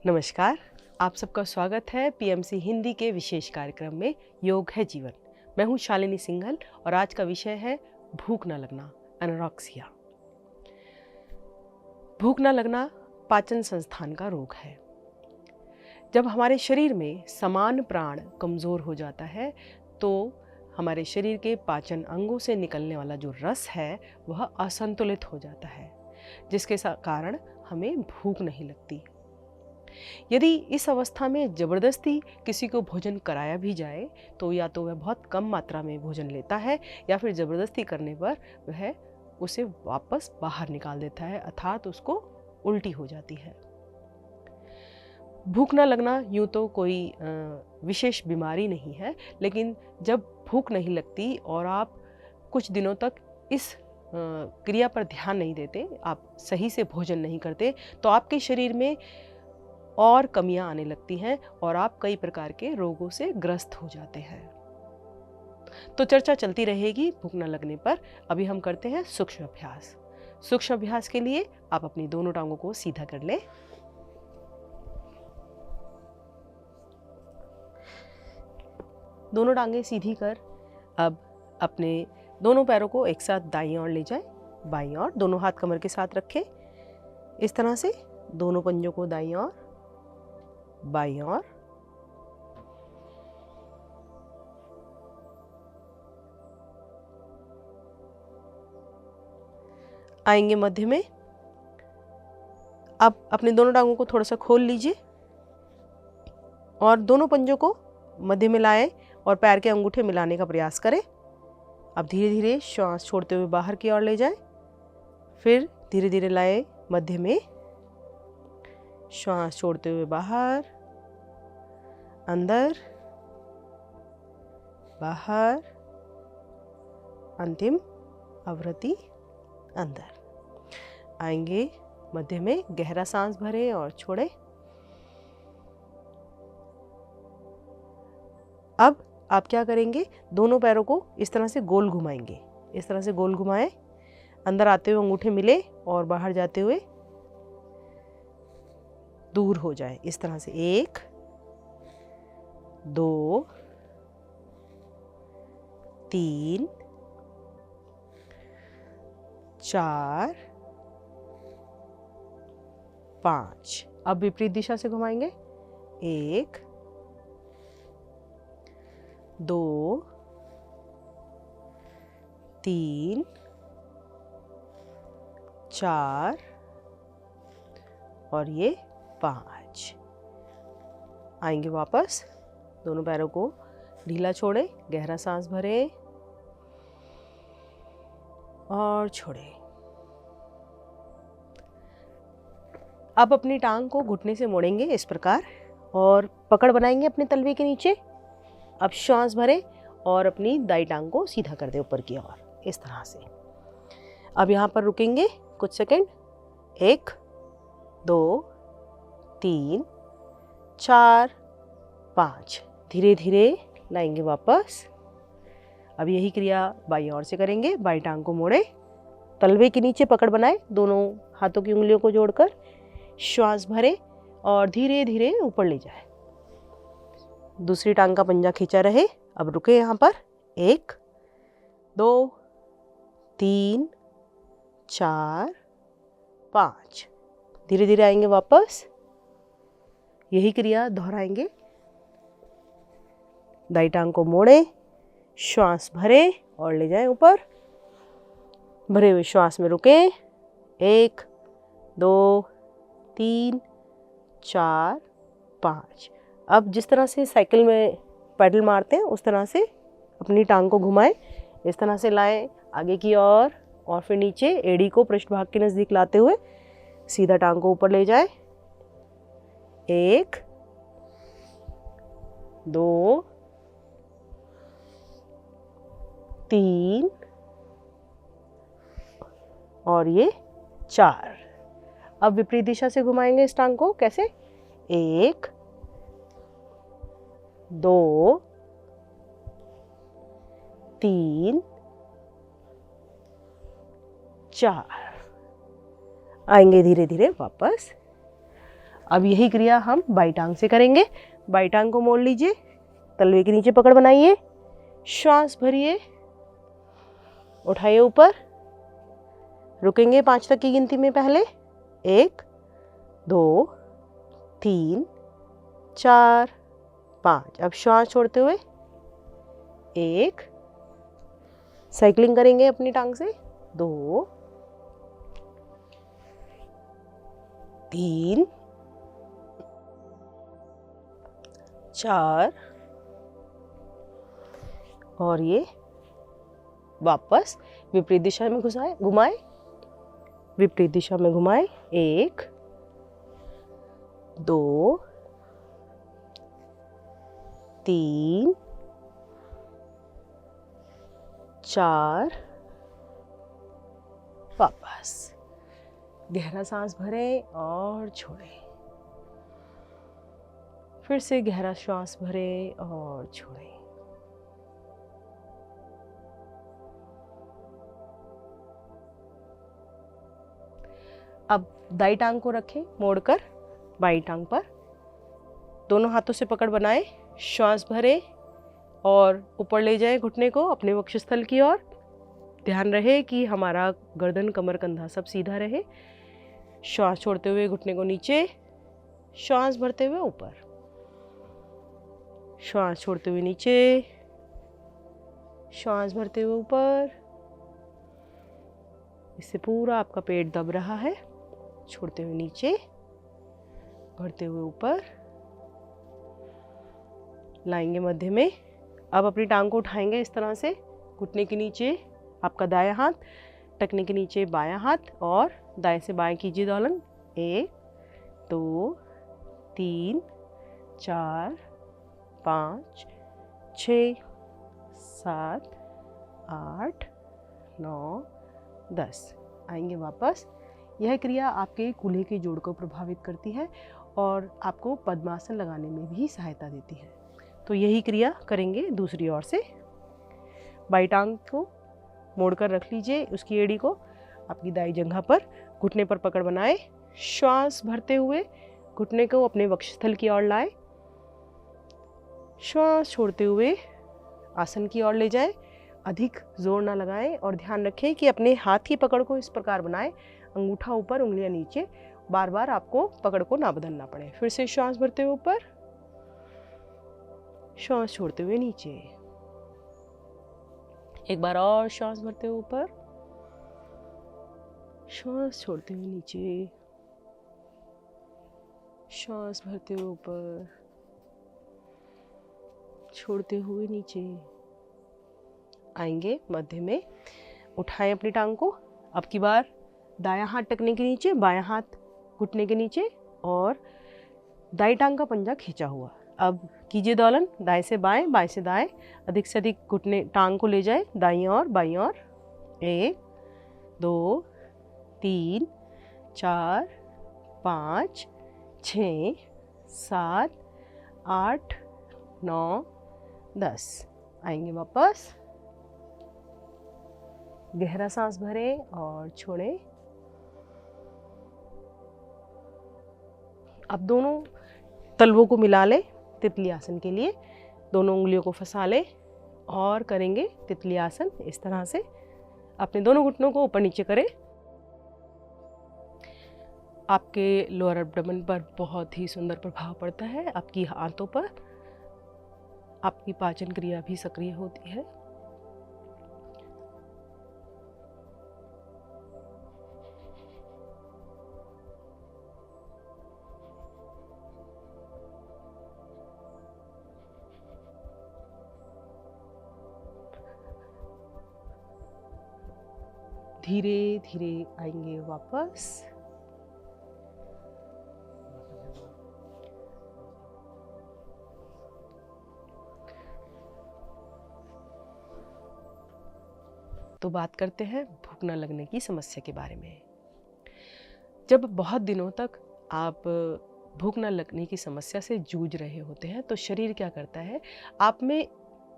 नमस्कार, आप सबका स्वागत है पीएमसी हिंदी के विशेष कार्यक्रम में योग है जीवन। मैं हूं शालिनी सिंघल और आज का विषय है भूख न लगना, एनोरेक्सिया। भूख न लगना पाचन संस्थान का रोग है। जब हमारे शरीर में समान प्राण कमज़ोर हो जाता है तो हमारे शरीर के पाचन अंगों से निकलने वाला जो रस है वह असंतुलित हो जाता है, जिसके कारण हमें भूख नहीं लगती। यदि इस अवस्था में ज़बरदस्ती किसी को भोजन कराया भी जाए तो या तो वह बहुत कम मात्रा में भोजन लेता है या फिर ज़बरदस्ती करने पर वह उसे वापस बाहर निकाल देता है, अर्थात उसको उल्टी हो जाती है। भूख न लगना यूँ तो कोई विशेष बीमारी नहीं है, लेकिन जब भूख नहीं लगती और आप कुछ दिनों तक इस क्रिया पर ध्यान नहीं देते, आप सही से भोजन नहीं करते, तो आपके शरीर में और कमियां आने लगती हैं और आप कई प्रकार के रोगों से ग्रस्त हो जाते हैं। तो चर्चा चलती रहेगी भूख न लगने पर। अभी हम करते हैं सूक्ष्म अभ्यास। सूक्ष्म अभ्यास के लिए आप अपनी दोनों टांगों को सीधा कर लें। दोनों टांगें सीधी कर अब अपने दोनों पैरों को एक साथ दाईं ओर ले जाएं, बाईं ओर। दोनों हाथ कमर के साथ रखें। इस तरह से दोनों पंजों को दाईं ओर, बाईं ओर। आएंगे मध्य में। अब अपने दोनों टांगों को थोड़ा सा खोल लीजिए और दोनों पंजों को मध्य में लाएं और पैर के अंगूठे मिलाने का प्रयास करें। अब धीरे धीरे श्वास छोड़ते हुए बाहर की ओर ले जाएं, फिर धीरे धीरे लाएं मध्य में। श्वास छोड़ते हुए बाहर, अंदर, बाहर, अंतिम आवृत्ति अंदर। आएंगे मध्य में, गहरा सांस भरें और छोड़ें। अब आप क्या करेंगे, दोनों पैरों को इस तरह से गोल घुमाएंगे। इस तरह से गोल घुमाएं, अंदर आते हुए अंगूठे मिले और बाहर जाते हुए दूर हो जाए। इस तरह से 1 2 3 4 5। अब विपरीत दिशा से घुमाएंगे। 1 2 3 4 और ये 5। आएंगे वापस, दोनों पैरों को ढीला छोड़ें, गहरा सांस भरें और छोड़ें। अब अपनी टांग को घुटने से मोड़ेंगे इस प्रकार और पकड़ बनाएंगे अपने तलवे के नीचे। अब श्वास भरें और अपनी दाई टांग को सीधा कर दें ऊपर की ओर, इस तरह से। अब यहाँ पर रुकेंगे कुछ सेकंड। 1 2 3 4 5। धीरे धीरे लाएंगे वापस। अब यही क्रिया बाईं ओर से करेंगे। बाईं टांग को मोड़े, तलवे के नीचे पकड़ बनाए, दोनों हाथों की उंगलियों को जोड़कर श्वास भरे और धीरे धीरे ऊपर ले जाए। दूसरी टांग का पंजा खींचा रहे। अब रुके यहाँ पर। 1 2 3 4 5। धीरे धीरे आएंगे वापस। यही क्रिया दोहराएंगे। दाई टांग को मोड़े, श्वास भरे और ले जाएं ऊपर। भरे हुए श्वास में रुके। 1 2 3 4 5। अब जिस तरह से साइकिल में पैडल मारते हैं उस तरह से अपनी टांग को घुमाएं। इस तरह से लाएं आगे की ओर और फिर नीचे एड़ी को पृष्ठभाग के नज़दीक लाते हुए सीधा टांग को ऊपर ले जाएं। 1 2 3 और ये 4। अब विपरीत दिशा से घुमाएंगे इस टांग को। कैसे? 1 2 3 4। आएंगे धीरे धीरे वापस। अब यही क्रिया हम बाई टांग से करेंगे। बाई टांग को मोड़ लीजिए, तलवे के नीचे पकड़ बनाइए, श्वास भरिए, उठाइए ऊपर, रुकेंगे 5 तक की गिनती में पहले, 1 2 3 4 5। अब श्वास छोड़ते हुए 1, साइकिलिंग करेंगे अपनी टांग से, 2 3 4 और ये वापस विपरीत दिशा में घुमाए, विपरीत दिशा में घुमाए, 1 2 3 4 वापस। गहरा सांस भरें और छोड़ें, फिर से गहरा श्वास भरें और छोड़ें। अब दाई टांग को रखें मोड़कर बाई टांग पर, दोनों हाथों से पकड़ बनाएं, श्वास भरें और ऊपर ले जाएं घुटने को अपने वक्षस्थल की ओर। ध्यान रहे कि हमारा गर्दन, कमर, कंधा सब सीधा रहे। श्वास छोड़ते हुए घुटने को नीचे, श्वास भरते हुए ऊपर, श्वास छोड़ते हुए नीचे, श्वास भरते हुए ऊपर। इससे पूरा आपका पेट दब रहा है। छोड़ते हुए नीचे, भरते हुए ऊपर, लाएंगे मध्य में। अब अपनी टांग को उठाएंगे इस तरह से, घुटने के नीचे आपका दायां हाथ, टखने के नीचे बायां हाथ और दाएं से बाएं कीजिए दोलन। 1 2 3 4 5 6 7 8 9 10। आएंगे वापस। यह क्रिया आपके कूल्हे के जोड़ को प्रभावित करती है और आपको पद्मासन लगाने में भी सहायता देती है। तो यही क्रिया करेंगे दूसरी ओर से। बाई टांग को मोड़कर रख लीजिए, उसकी एड़ी को आपकी दाई जंघा पर, घुटने पर पकड़ बनाए, श्वास भरते हुए घुटने को अपने वक्षस्थल की ओर लाए, श्वास छोड़ते हुए आसन की ओर ले जाएं। अधिक जोर ना लगाएं और ध्यान रखें कि अपने हाथ की पकड़ को इस प्रकार बनाएं, अंगूठा ऊपर, उंगलियां नीचे। बार बार आपको पकड़ को ना बदलना पड़े। फिर से श्वास भरते हुए ऊपर, श्वास छोड़ते हुए नीचे। एक बार और श्वास भरते हुए ऊपर, श्वास छोड़ते हुए नीचे, श्वास भरते हुए ऊपर, छोड़ते हुए नीचे। आएंगे मध्य में, उठाएं अपनी टांग को। अब की बार दायां हाथ टखने के नीचे, बायां हाथ घुटने के नीचे और दाई टांग का पंजा खींचा हुआ। अब कीजिए दोलन, दाएं से बाएं, बाएं से दाएं। अधिक से अधिक घुटने टांग को ले जाए दाईं ओर, बाईं ओर। 1 2 3 4 5 6 7 8 9 10। आएंगे वापस। गहरा सांस भरें और छोड़ें। अब दोनों तलवों को मिला लें तितली आसन के लिए। दोनों उंगलियों को फंसा लें और करेंगे तितली आसन इस तरह से। अपने दोनों घुटनों को ऊपर नीचे करें। आपके लोअर एब्डोमेन पर बहुत ही सुंदर प्रभाव पड़ता है। आपकी हाथों पर आपकी पाचन क्रिया भी सक्रिय होती है। धीरे धीरे आएंगे वापस। तो बात करते हैं भूख न लगने की समस्या के बारे में। जब बहुत दिनों तक आप भूख न लगने की समस्या से जूझ रहे होते हैं तो शरीर क्या करता है, आप में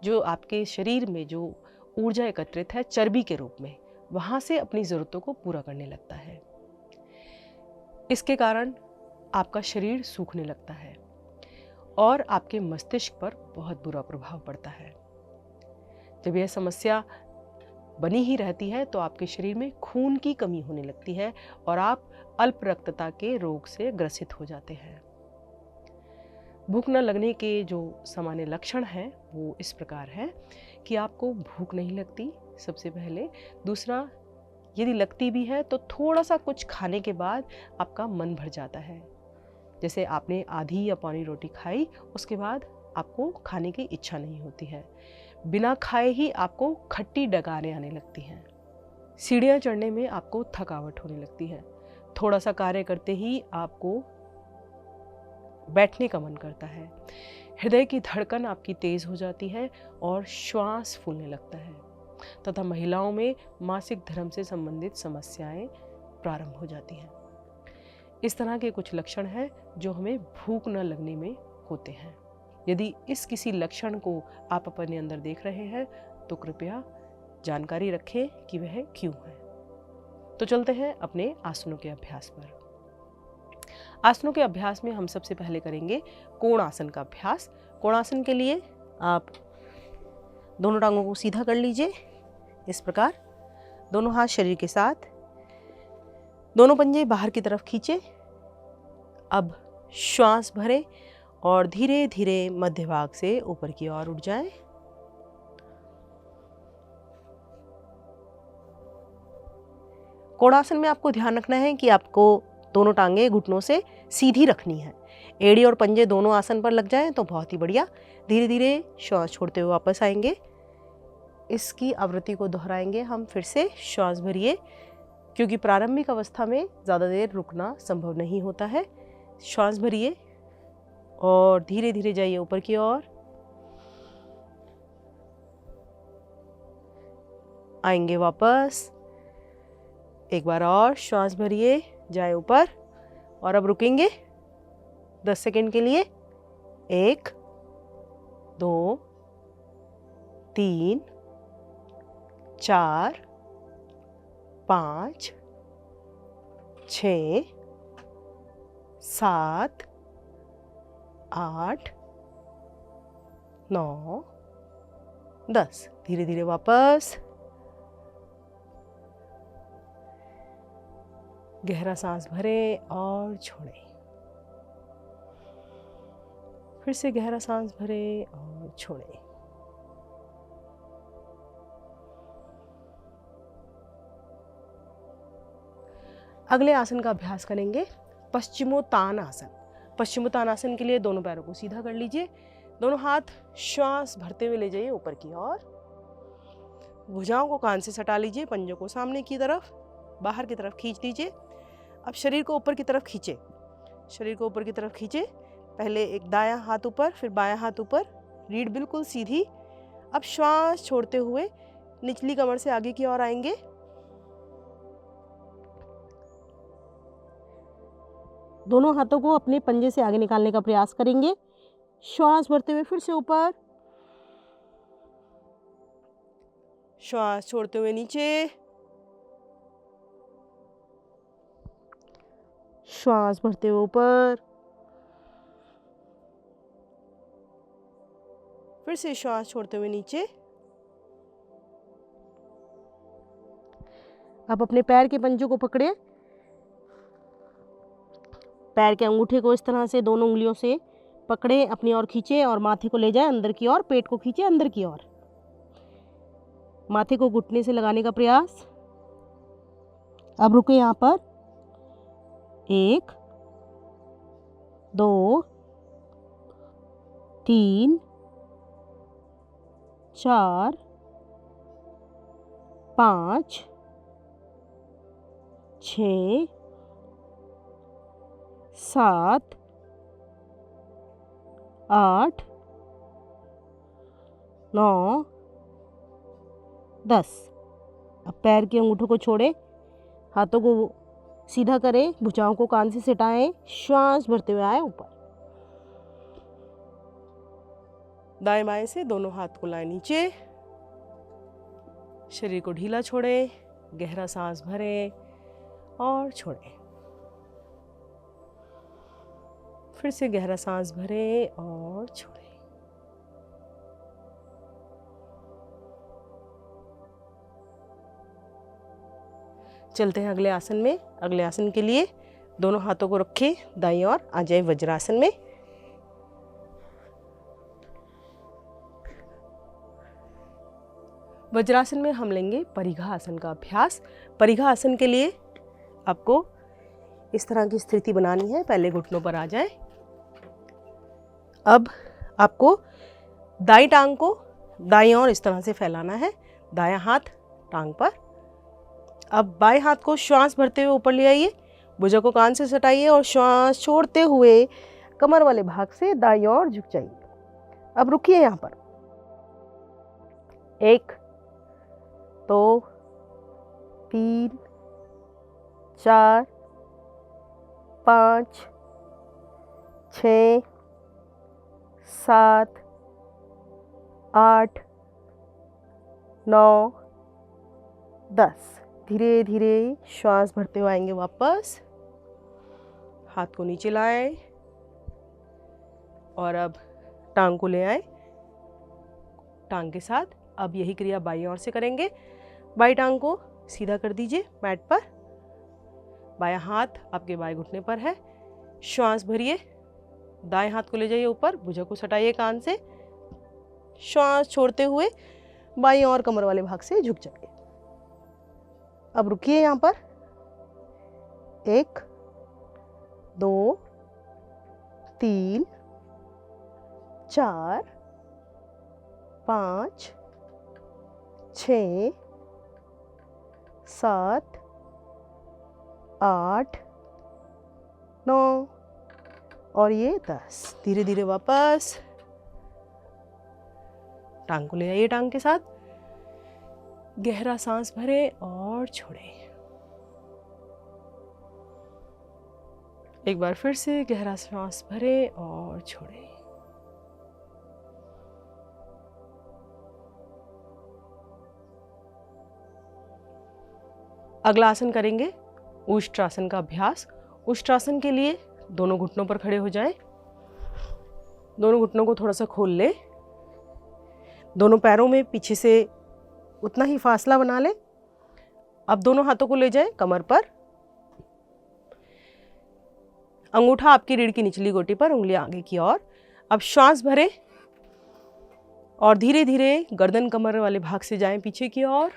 जो आपके शरीर में जो ऊर्जा एकत्रित है चर्बी के रूप में, वहाँ से अपनी ज़रूरतों को पूरा करने लगता है। इसके कारण आपका शरीर सूखने लगता है और आपके मस्तिष्क पर बहुत बुरा प्रभाव पड़ता है। जब यह समस्या बनी ही रहती है तो आपके शरीर में खून की कमी होने लगती है और आप अल्प रक्तता के रोग से ग्रसित हो जाते हैं। भूख न लगने के जो सामान्य लक्षण हैं वो इस प्रकार है कि आपको भूख नहीं लगती, सबसे पहले। दूसरा, यदि लगती भी है तो थोड़ा सा कुछ खाने के बाद आपका मन भर जाता है। जैसे आपने आधी या पौनी रोटी खाई, उसके बाद आपको खाने की इच्छा नहीं होती है। बिना खाए ही आपको खट्टी डकारें आने लगती हैं। सीढ़ियाँ चढ़ने में आपको थकावट होने लगती है। थोड़ा सा कार्य करते ही आपको बैठने का मन करता है। हृदय की धड़कन आपकी तेज हो जाती है और श्वास फूलने लगता है तथा महिलाओं में मासिक धर्म से संबंधित समस्याएं प्रारंभ हो जाती हैं। इस तरह के कुछ लक्षण हैं जो हमें भूख न लगने में होते हैं। यदि इस किसी लक्षण को आप अपने अंदर देख रहे हैं तो कृपया जानकारी रखें कि वह क्यों है। तो चलते हैं अपने आसनों के अभ्यास पर। आसनों के अभ्यास में हम सबसे पहले करेंगे कोणासन का अभ्यास। कोणासन के लिए आप दोनों टांगों को सीधा कर लीजिए इस प्रकार। दोनों हाथ शरीर के साथ, दोनों पंजे बाहर की तरफ खींचे। अब श्वास भरें और धीरे धीरे मध्य भाग से ऊपर की ओर उठ जाएं। कोणासन में आपको ध्यान रखना है कि आपको दोनों टांगे घुटनों से सीधी रखनी है। एड़ी और पंजे दोनों आसन पर लग जाएं तो बहुत ही बढ़िया। धीरे धीरे श्वास छोड़ते हुए वापस आएंगे। इसकी आवृत्ति को दोहराएंगे हम फिर से। श्वास भरिए, क्योंकि प्रारंभिक अवस्था में ज़्यादा देर रुकना संभव नहीं होता है। श्वास भरिए और धीरे धीरे जाइए ऊपर की ओर। आएंगे वापस। एक बार और श्वास भरिए, जाए ऊपर और अब रुकेंगे 10 सेकंड के लिए। 1 2 3 4 5 6 7 8 9 10। धीरे धीरे वापस। गहरा सांस भरें और छोड़ें। फिर से गहरा सांस भरें और छोड़ें। अगले आसन का अभ्यास करेंगे पश्चिमोत्तानासन। पश्चिमोत्तानासन के लिए दोनों पैरों को सीधा कर लीजिए। दोनों हाथ श्वास भरते हुए ले जाइए ऊपर की ओर। भुजाओं को कान से सटा लीजिए। पंजों को सामने की तरफ बाहर की तरफ खींच दीजिए। अब शरीर को ऊपर की तरफ खींचे। शरीर को ऊपर की तरफ खींचे। पहले एक दायां हाथ ऊपर, फिर बायां हाथ ऊपर। रीढ़ बिल्कुल सीधी। अब श्वास छोड़ते हुए निचली कमर से आगे की ओर आएंगे। दोनों हाथों को अपने पंजे से आगे निकालने का प्रयास करेंगे। श्वास भरते हुए फिर से ऊपर। श्वास छोड़ते हुए नीचे। श्वास भरते हुए ऊपर। फिर से श्वास छोड़ते हुए नीचे। अब अपने पैर के पंजों को पकड़े। पैर के अंगूठे को इस तरह से दोनों उंगलियों से पकड़े, अपनी ओर खींचे और माथे को ले जाए अंदर की ओर। पेट को खींचे अंदर की ओर। माथे को घुटने से लगाने का प्रयास। अब रुके यहाँ पर। 1 2 3 4 5 6 7 8 9 10। अब पैर के अंगूठों को छोड़े, हाथों को सीधा करें, भुजाओं को कान से सटाएं। श्वास भरते हुए आए ऊपर। दाएं बाएं से दोनों हाथ को लाएं नीचे। शरीर को ढीला छोड़ें। गहरा सांस भरें और छोड़ें। फिर से गहरा सांस भरें और छोड़ें। चलते हैं अगले आसन में। अगले आसन के लिए दोनों हाथों को रखें दाईं ओर, आ जाए वज्रासन में। वज्रासन में हम लेंगे परिघा आसन का अभ्यास। परिघा आसन के लिए आपको इस तरह की स्थिति बनानी है। पहले घुटनों पर आ जाएं। अब आपको दाईं टांग को दाईं ओर इस तरह से फैलाना है, दायां हाथ टांग पर। अब बाएं हाथ को श्वास भरते हुए ऊपर ले आइए, भुजा को कान से सटाइए और श्वास छोड़ते हुए कमर वाले भाग से दाईं ओर झुक जाइए। अब रुकिए यहाँ पर। 1 2 3 4 5 6 7 8 9 10। धीरे धीरे श्वास भरते हुए आएंगे वापस। हाथ को नीचे लाएं और अब टांग को ले आए टांग के साथ। अब यही क्रिया बाईं ओर से करेंगे। बाईं टांग को सीधा कर दीजिए मैट पर। बायां हाथ आपके बाएं घुटने पर है। श्वास भरिए, दाएं हाथ को ले जाइए ऊपर, भुजा को सटाइए कान से। श्वास छोड़ते हुए बाईं ओर कमर वाले भाग से झुक जाइए। अब रुकिए यहाँ पर। 1 2 3 4 5 6 7 8 9 और ये 10। धीरे धीरे वापस टांग को ले आइए टांग के साथ। गहरा सांस भरें और छोड़ें। एक बार फिर से गहरा सांस भरें और छोड़ें। अगला आसन करेंगे उष्ट्रासन का अभ्यास। उष्ट्रासन के लिए दोनों घुटनों पर खड़े हो जाएं। दोनों घुटनों को थोड़ा सा खोल लें। दोनों पैरों में पीछे से उतना ही फासला बना लें। अब दोनों हाथों को ले जाएं कमर पर। अंगूठा आपकी रीढ़ की निचली गोटी पर, उंगलियां आगे की ओर। अब श्वास भरें और धीरे धीरे गर्दन कमर वाले भाग से जाएं पीछे की ओर।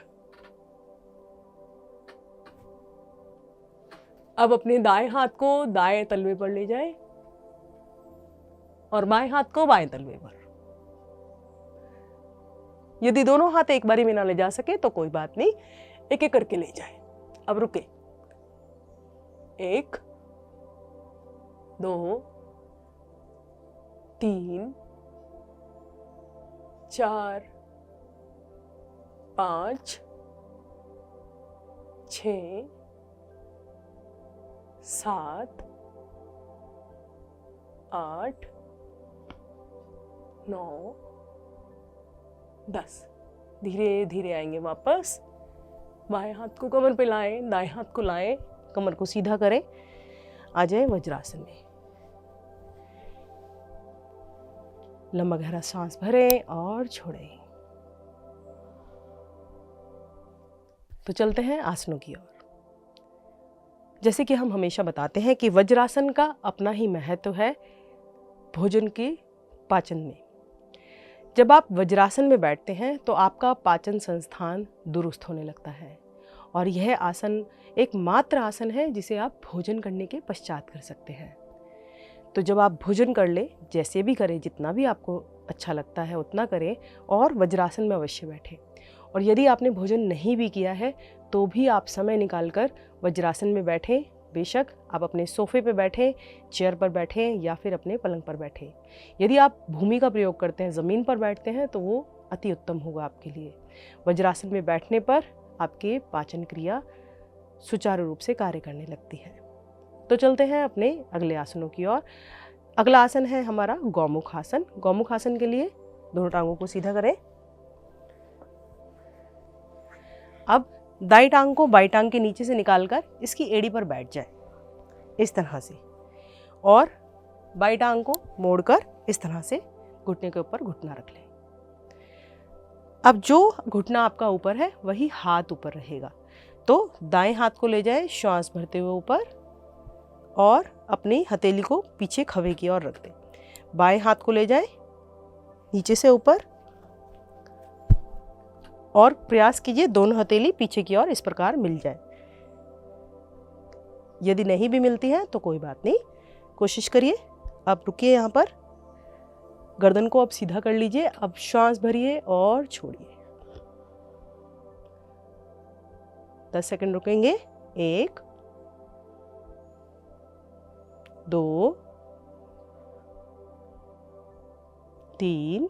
अब अपने दाएं हाथ को दाएं तलवे पर ले जाएं और बाएं हाथ को बाएं तलवे पर। यदि दोनों हाथ एक बारी में ना ले जा सके तो कोई बात नहीं, एक एक करके ले जाएं। अब रुके। 1 2 3 4 5 6 7 8 9 10। धीरे धीरे आएंगे वापस। बाएं हाथ को कमर पे लाएं, दाएं हाथ को लाएं, कमर को सीधा करें, आ जाए वज्रासन में। लंबा गहरा सांस भरें और छोड़ें। तो चलते हैं आसनों की ओर। जैसे कि हम हमेशा बताते हैं कि वज्रासन का अपना ही महत्व है भोजन के पाचन में। जब आप वज्रासन में बैठते हैं तो आपका पाचन संस्थान दुरुस्त होने लगता है और यह आसन एकमात्र आसन है जिसे आप भोजन करने के पश्चात कर सकते हैं। तो जब आप भोजन कर लें, जैसे भी करें, जितना भी आपको अच्छा लगता है उतना करें और वज्रासन में अवश्य बैठें। और यदि आपने भोजन नहीं भी किया है तो भी आप समय निकालकर वज्रासन में बैठें। बेशक आप अपने सोफे पे बैठें, चेयर पर बैठें या फिर अपने पलंग पर बैठें। यदि आप भूमि का प्रयोग करते हैं, ज़मीन पर बैठते हैं, तो वो अति उत्तम होगा आपके लिए। वज्रासन में बैठने पर आपके पाचन क्रिया सुचारू रूप से कार्य करने लगती है। तो चलते हैं अपने अगले आसनों की ओर। अगला आसन है हमारा गौमुख आसन। गौमुख आसन के लिए दोनों टांगों को सीधा करें। अब दाई टांग को बाई टांग के नीचे से निकालकर इसकी एड़ी पर बैठ जाए इस तरह से, और बाई टांग को मोड़कर इस तरह से घुटने के ऊपर घुटना रख लें। अब जो घुटना आपका ऊपर है वही हाथ ऊपर रहेगा, तो दाएं हाथ को ले जाएं श्वास भरते हुए ऊपर और अपनी हथेली को पीछे खवे की ओर रख दें। बाएं हाथ को ले जाएं नीचे से ऊपर और प्रयास कीजिए दोनों हथेली पीछे की ओर इस प्रकार मिल जाए। यदि नहीं भी मिलती है तो कोई बात नहीं, कोशिश करिए। अब रुकिए, यहाँ पर गर्दन को अब सीधा कर लीजिए। अब श्वास भरिए और छोड़िए। 10 सेकंड रुकेंगे। 1 2 3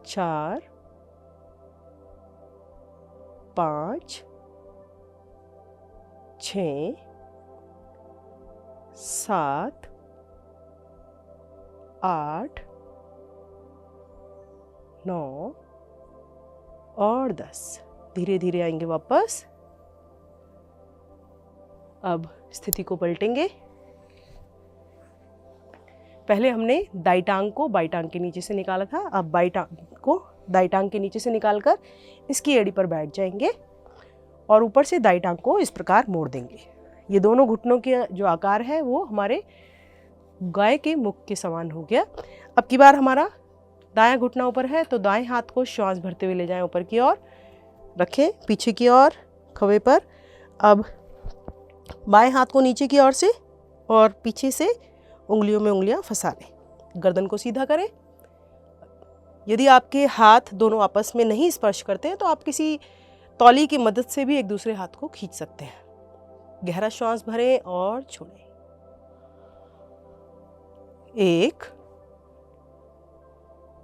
4 5 6 7 8 9 और 10। धीरे धीरे आएंगे वापस। अब स्थिति को पलटेंगे। पहले हमने दाई टांग को बाई टांग के नीचे से निकाला था, अब बाई टांग को दाई टांग के नीचे से निकालकर इसकी एड़ी पर बैठ जाएंगे और ऊपर से दाई टांग को इस प्रकार मोड़ देंगे। ये दोनों घुटनों के जो आकार है वो हमारे गाय के मुख के समान हो गया। अब की बार हमारा दायां घुटना ऊपर है, तो दाएं हाथ को श्वास भरते हुए ले जाएं ऊपर की ओर, रखें पीछे की ओर खवे पर। अब बाएं हाथ को नीचे की ओर से और पीछे से उंगलियों में उंगलियां फंसा लें। गर्दन को सीधा करें। यदि आपके हाथ दोनों आपस में नहीं स्पर्श करते हैं तो आप किसी तौली की मदद से भी एक दूसरे हाथ को खींच सकते हैं। गहरा श्वास भरें और छोड़ें। 1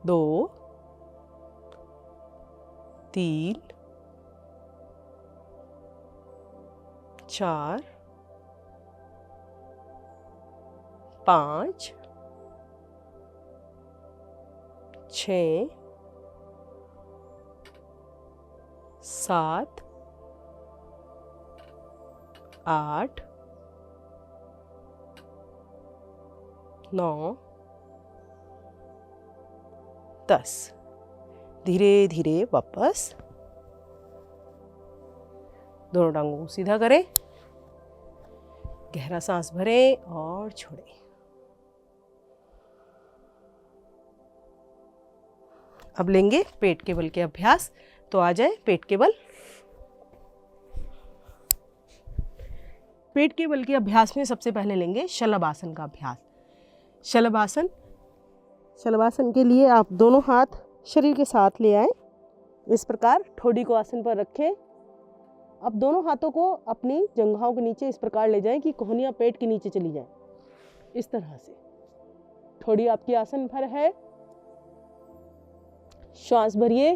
2 3 4 5 6 7 8 9 10। धीरे धीरे वापस दोनों टांगों को सीधा करें, गहरा सांस भरें और छोड़ें। अब लेंगे पेट के बल के अभ्यास। तो आ जाए पेट के बल। पेट के बल के अभ्यास में सबसे पहले लेंगे शलभासन का अभ्यास। शलभासन के लिए आप दोनों हाथ शरीर के साथ ले आएं। इस प्रकार ठोड़ी को आसन पर रखें। अब दोनों हाथों को अपनी जंघाओं के नीचे इस प्रकार ले जाएं कि कोहनियां पेट के नीचे चली जाएं। इस तरह से ठोड़ी आपकी आसन पर है। श्वास भरिए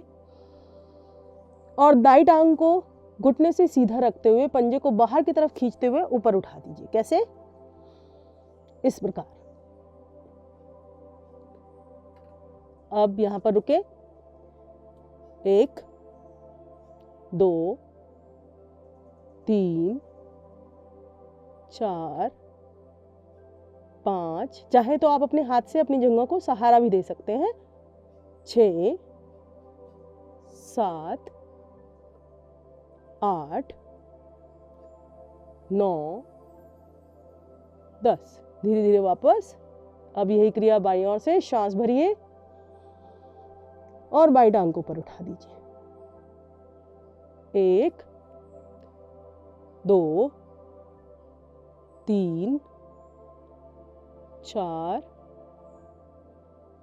और दाई टांग को घुटने से सीधा रखते हुए पंजे को बाहर की तरफ खींचते हुए ऊपर उठा दीजिए। कैसे? इस प्रकार। अब यहां पर रुके। 1 2 3 4 5। चाहे तो आप अपने हाथ से अपनी जंघों को सहारा भी दे सकते हैं। 6 7 8 9 10। धीरे धीरे वापस। अब यही क्रिया बाईं ओर से श्वास भरिए और बाई टांग को ऊपर उठा दीजिए। 1 2 3 4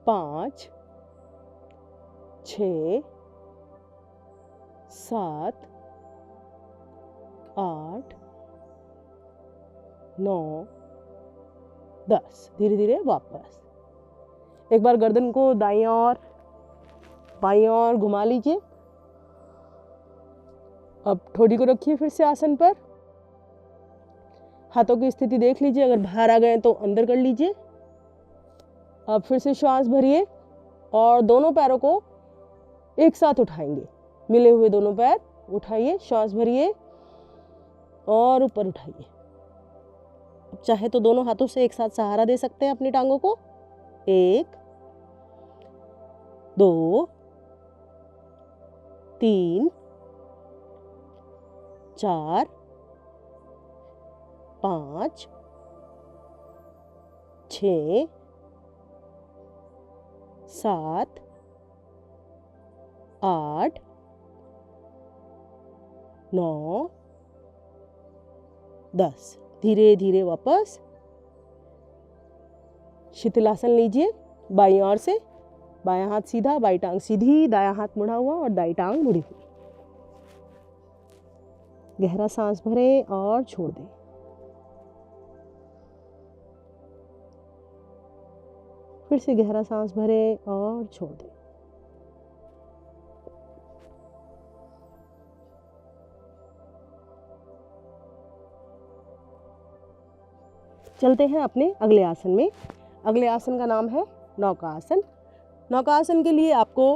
5 6 7 8 9 10। धीरे धीरे वापस। एक बार गर्दन को दाईं ओर बाईं ओर घुमा लीजिए। अब ठोड़ी को रखिए फिर से आसन पर। हाथों की स्थिति देख लीजिए, अगर बाहर आ गए तो अंदर कर लीजिए। अब फिर से श्वास भरिए और दोनों पैरों को एक साथ उठाएंगे। मिले हुए दोनों पैर उठाइए, श्वास भरिए और ऊपर उठाइए। चाहे तो दोनों हाथों से एक साथ सहारा दे सकते हैं अपनी टांगों को। 1 2 3 4 5 6 7 8 9 10। धीरे धीरे वापस शिथिलासन लीजिए। बाईं ओर से बायां हाथ सीधा, बाई टांग सीधी, दायां हाथ मुड़ा हुआ और दाई टांग मुड़ी हुई। गहरा सांस भरें और छोड़ दें। फिर से गहरा सांस भरें और छोड़ दें। चलते हैं अपने अगले आसन में। अगले आसन का नाम है नौकासन। नौकासन के लिए आपको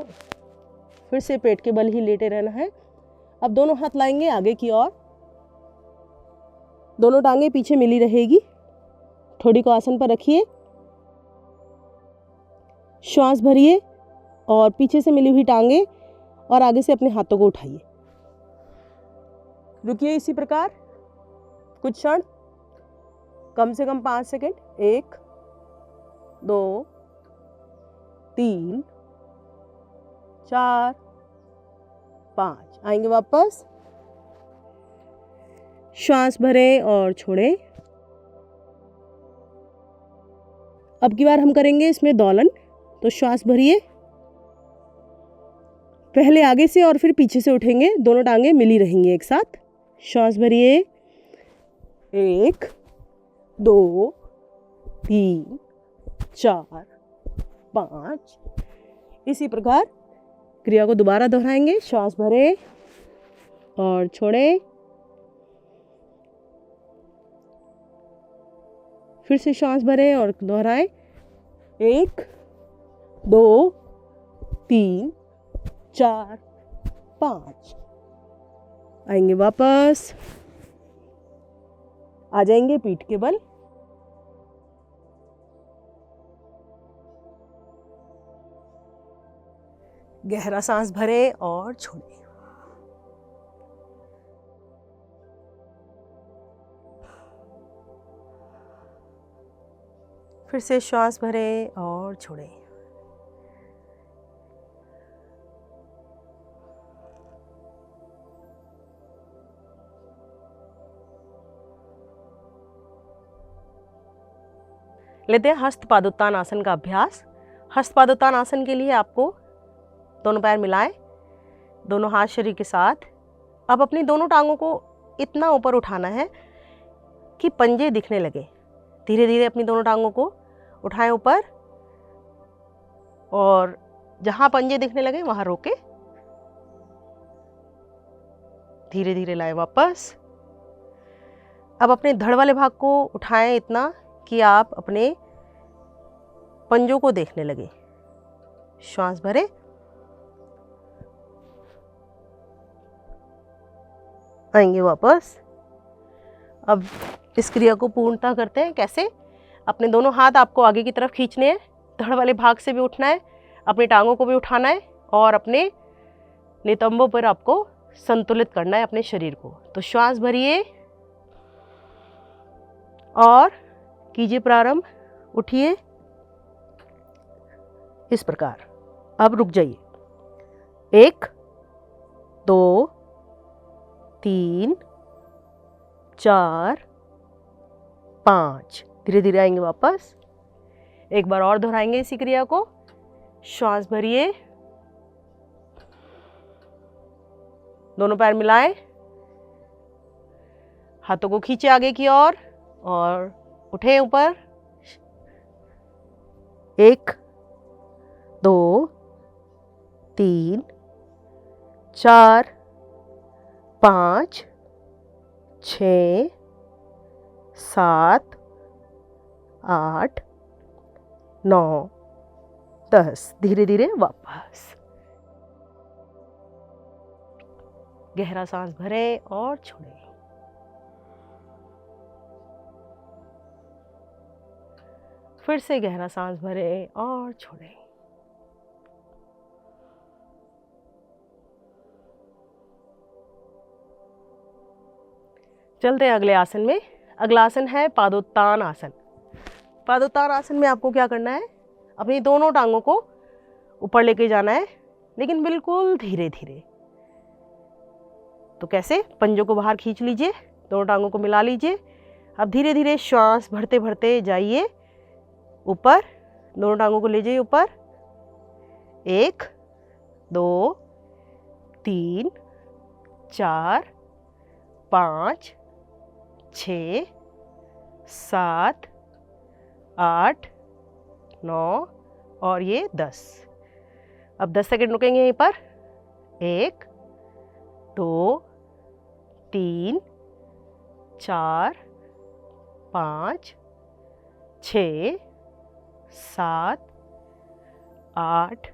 फिर से पेट के बल ही लेटे रहना है। अब दोनों हाथ लाएंगे आगे की ओर, दोनों टांगे पीछे मिली रहेगी। ठोड़ी को आसन पर रखिए, श्वास भरिए और पीछे से मिली हुई टांगे और आगे से अपने हाथों को उठाइए। रुकिए इसी प्रकार कुछ क्षण, कम से कम 5 सेकंड। 1 2 3 4 5। आएंगे वापस, श्वास भरें और छोड़ें। अब की बार हम करेंगे इसमें दोलन। तो श्वास भरिए, पहले आगे से और फिर पीछे से उठेंगे, दोनों टांगे मिली रहेंगी एक साथ। श्वास भरिए, 1 2 3 4 5। इसी प्रकार क्रिया को दोबारा दोहराएंगे। श्वास भरें और छोड़ें। फिर से श्वास भरें और दोहराएं। 1 2 3 4 5। आएंगे वापस, आ जाएंगे पीठ के बल। गहरा सांस भरें और छोड़ें। फिर से श्वास भरें और छोड़ें। लेते हैं हस्त पादोत्तान आसन का अभ्यास। हस्त पादोत्तान आसन के लिए आपको दोनों पैर मिलाएं, दोनों हाथ शरीर के साथ। अब अपनी दोनों टांगों को इतना ऊपर उठाना है कि पंजे दिखने लगे। धीरे धीरे अपनी दोनों टांगों को उठाएं ऊपर और जहां पंजे दिखने लगे वहां रोके। धीरे धीरे लाएं वापस। अब अपने धड़ वाले भाग को उठाएं इतना कि आप अपने पंजों को देखने लगे। श्वास भरें, आएंगे वापस। अब इस क्रिया को पूर्णता करते हैं। कैसे? अपने दोनों हाथ आपको आगे की तरफ खींचने हैं, धड़ वाले भाग से भी उठना है, अपनी टांगों को भी उठाना है और अपने नितंबों पर आपको संतुलित करना है अपने शरीर को। तो श्वास भरिए और कीजिए प्रारंभ। उठिए इस प्रकार। अब रुक जाइए। 1 2 3 4 5। धीरे धीरे आएंगे वापस। एक बार और दोहराएंगे इसी क्रिया को। श्वास भरिए, दोनों पैर मिलाएं, हाथों को खींचे आगे की ओर और उठे ऊपर। 1 2 3 4 5 6 7 8 9 10। धीरे धीरे वापस। गहरा सांस भरें और छोड़ें। फिर से गहरा सांस भरें और छोड़ें। चलते हैं अगले आसन में। अगला आसन है पादोत्तान आसन। पादोत्तान आसन में आपको क्या करना है, अपनी दोनों टांगों को ऊपर लेके जाना है, लेकिन बिल्कुल धीरे धीरे। तो कैसे, पंजों को बाहर खींच लीजिए, दोनों टांगों को मिला लीजिए। अब धीरे धीरे श्वास भरते भरते जाइए ऊपर, दोनों टांगों को ले जाइए ऊपर। 1 2 3 4 5 6 7 8 9 और ये 10। अब 10 सेकंड रुकेंगे यहीं पर। 1 2 3 4 5 6 7 8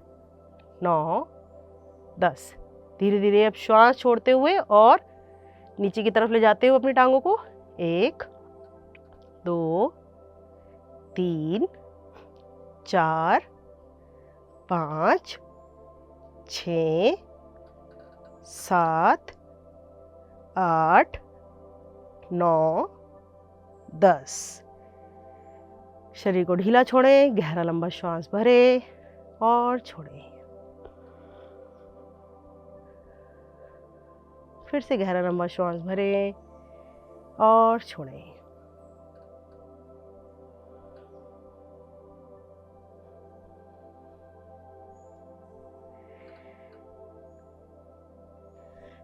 9 10। धीरे धीरे अब श्वास छोड़ते हुए और नीचे की तरफ ले जाते हुए अपनी टांगों को। 1 2 3 4 5 6 7 8 9 10। शरीर को ढीला छोड़ें, गहरा लंबा श्वास भरें और छोड़ें। फिर से गहरा लंबा श्वास भरें और छोड़ें।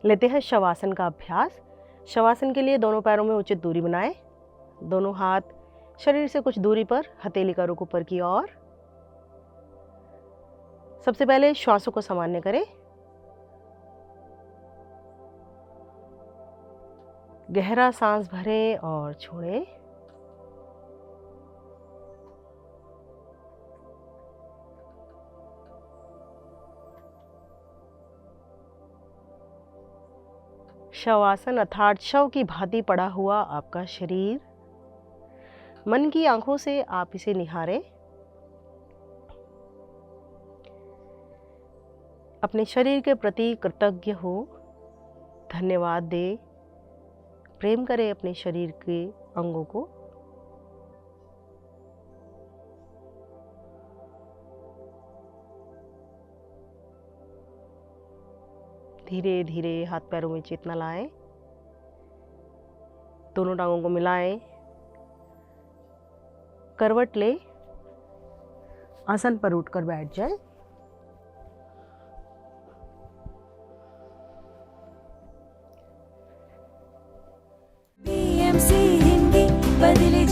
लेते हैं शवासन का अभ्यास। शवासन के लिए दोनों पैरों में उचित दूरी बनाएं। दोनों हाथ शरीर से कुछ दूरी पर, हथेली का रुख ऊपर की ओर। सबसे पहले श्वासों को सामान्य करें। गहरा सांस भरें और छोड़ें। शवासन अर्थात शव की भांति पड़ा हुआ आपका शरीर। मन की आंखों से आप इसे निहारें। अपने शरीर के प्रति कृतज्ञ हो, धन्यवाद दें, प्रेम करें अपने शरीर के अंगों को। धीरे धीरे हाथ पैरों में चेतना लाएं, दोनों टांगों को मिलाएं, करवट ले, आसन पर उठकर बैठ जाएं। BMC हिंदी बदले